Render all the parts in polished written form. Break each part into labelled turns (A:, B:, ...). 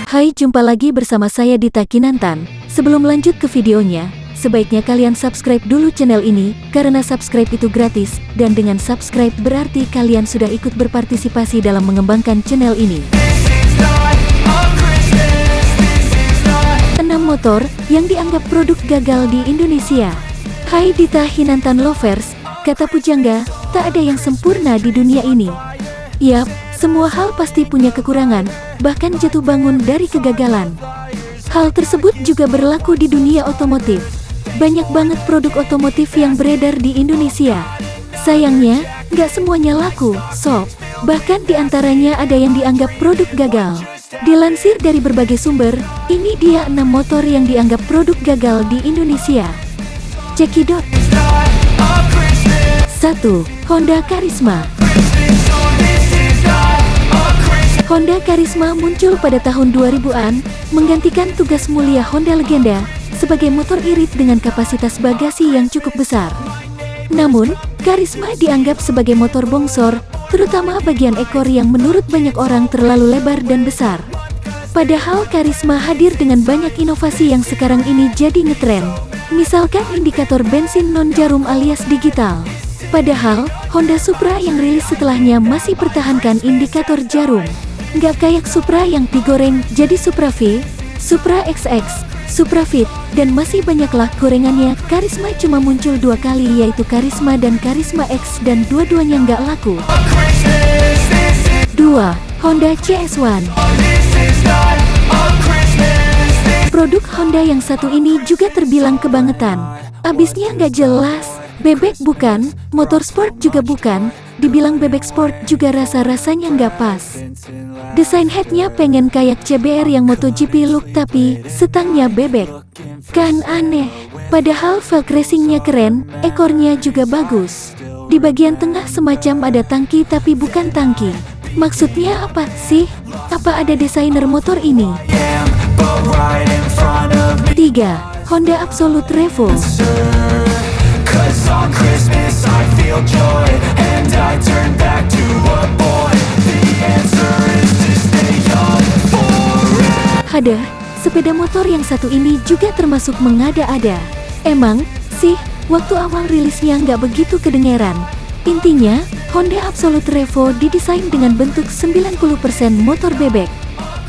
A: Hai, jumpa lagi bersama saya Dita Kinantan. Sebelum lanjut ke videonya, sebaiknya kalian subscribe dulu channel ini, karena subscribe itu gratis, dan dengan subscribe berarti kalian sudah ikut berpartisipasi dalam mengembangkan channel ini. 6 motor yang dianggap produk gagal di Indonesia. Hai Dita Kinantan lovers, kata pujangga, tak ada yang sempurna di dunia ini. Yap, semua hal pasti punya kekurangan, bahkan jatuh bangun dari kegagalan. Hal tersebut juga berlaku di dunia otomotif. Banyak banget produk otomotif yang beredar di Indonesia. Sayangnya, nggak semuanya laku, sob. Bahkan di antaranya ada yang dianggap produk gagal. Dilansir dari berbagai sumber, ini dia 6 motor yang dianggap produk gagal di Indonesia. Cekidot. 1. Honda Karisma. Honda Karisma muncul pada tahun 2000-an, menggantikan tugas mulia Honda Legenda, sebagai motor irit dengan kapasitas bagasi yang cukup besar. Namun, Karisma dianggap sebagai motor bongsor, terutama bagian ekor yang menurut banyak orang terlalu lebar dan besar. Padahal Karisma hadir dengan banyak inovasi yang sekarang ini jadi ngetren. Misalkan indikator bensin non-jarum alias digital. Padahal, Honda Supra yang rilis setelahnya masih pertahankan indikator jarum. Nggak kayak Supra yang digoreng jadi Supra V, Supra XX, Supra Fit, dan masih banyaklah gorengannya. Karisma cuma muncul 2 kali, yaitu Karisma dan Karisma X, dan dua-duanya nggak laku. 2. Honda CS1. Produk Honda yang satu ini juga terbilang kebangetan. Abisnya nggak jelas, bebek bukan, motor sport juga bukan, dibilang bebek sport juga rasa-rasanya nggak pas. Desain headnya pengen kayak CBR yang MotoGP look, tapi setangnya bebek. Kan aneh, padahal velg racingnya keren, ekornya juga bagus. Di bagian tengah semacam ada tangki tapi bukan tangki. Maksudnya apa sih? Apa ada desainer motor ini? 3. Honda Absolute Revo. Hadah, sepeda motor yang satu ini juga termasuk mengada-ada. Emang sih, waktu awal rilisnya nggak begitu kedengeran. Intinya, Honda Absolute Revo didesain dengan bentuk 90% motor bebek,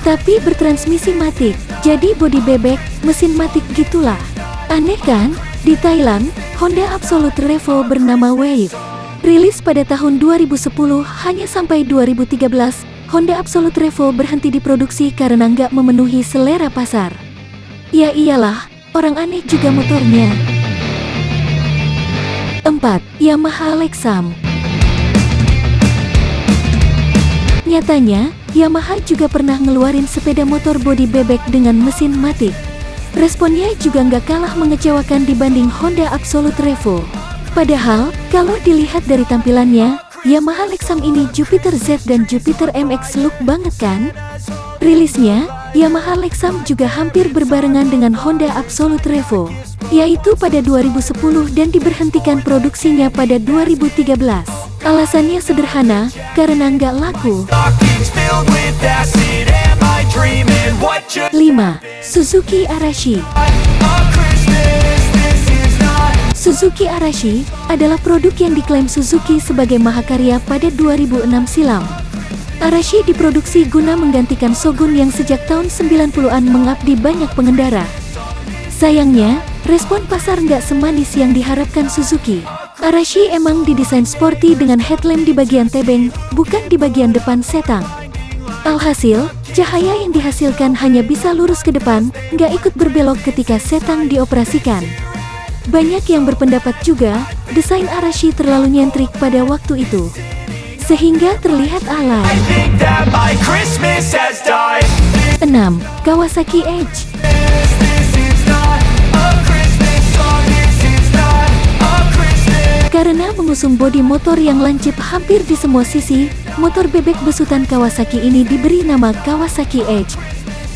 A: tapi bertransmisi matic, jadi bodi bebek, mesin matic gitulah. Aneh kan? Di Thailand, Honda Absolute Revo bernama Wave. Rilis pada tahun 2010, hanya sampai 2013, Honda Absolute Revo berhenti diproduksi karena nggak memenuhi selera pasar. Ya iyalah, orang aneh juga motornya. 4. Yamaha Lexam. Nyatanya, Yamaha juga pernah ngeluarin sepeda motor bodi bebek dengan mesin matic. Responnya juga nggak kalah mengecewakan dibanding Honda Absolute Revo. Padahal, kalau dilihat dari tampilannya, Yamaha Lexam ini Jupiter Z dan Jupiter MX look banget kan? Rilisnya, Yamaha Lexam juga hampir berbarengan dengan Honda Absolute Revo, yaitu pada 2010 dan diberhentikan produksinya pada 2013. Alasannya sederhana, karena nggak laku. 5. Suzuki Arashi. Suzuki Arashi adalah produk yang diklaim Suzuki sebagai mahakarya pada 2006 silam. Arashi diproduksi guna menggantikan Shogun yang sejak tahun 90-an mengabdi banyak pengendara. Sayangnya, respon pasar nggak semanis yang diharapkan Suzuki. Arashi emang didesain sporty dengan headlamp di bagian tebeng, bukan di bagian depan setang. Alhasil, cahaya yang dihasilkan hanya bisa lurus ke depan, nggak ikut berbelok ketika setang dioperasikan. Banyak yang berpendapat juga, desain Arashi terlalu nyentrik pada waktu itu, sehingga terlihat alay. 6. Kawasaki Edge. Karena mengusung bodi motor yang lancip hampir di semua sisi, motor bebek besutan Kawasaki ini diberi nama Kawasaki Edge.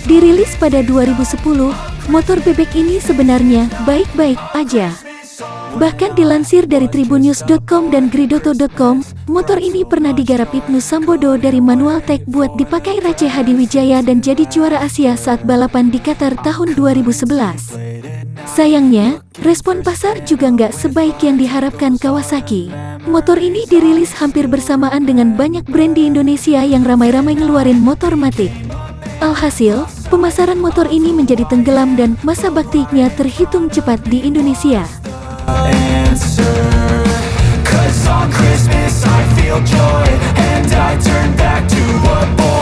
A: Dirilis pada 2010, motor bebek ini sebenarnya baik-baik aja. Bahkan dilansir dari tribunnews.com dan gridoto.com, motor ini pernah digarap Ibnu Sambodo dari Manual Tech buat dipakai Race Hadiwijaya dan jadi juara Asia saat balapan di Qatar tahun 2011. Sayangnya, respon pasar juga nggak sebaik yang diharapkan Kawasaki. Motor ini dirilis hampir bersamaan dengan banyak brand di Indonesia yang ramai-ramai ngeluarin motor matic. Alhasil, pemasaran motor ini menjadi tenggelam dan masa baktinya terhitung cepat di Indonesia.
B: Answer, 'cause on Christmas I feel joy and I turn back to a boy.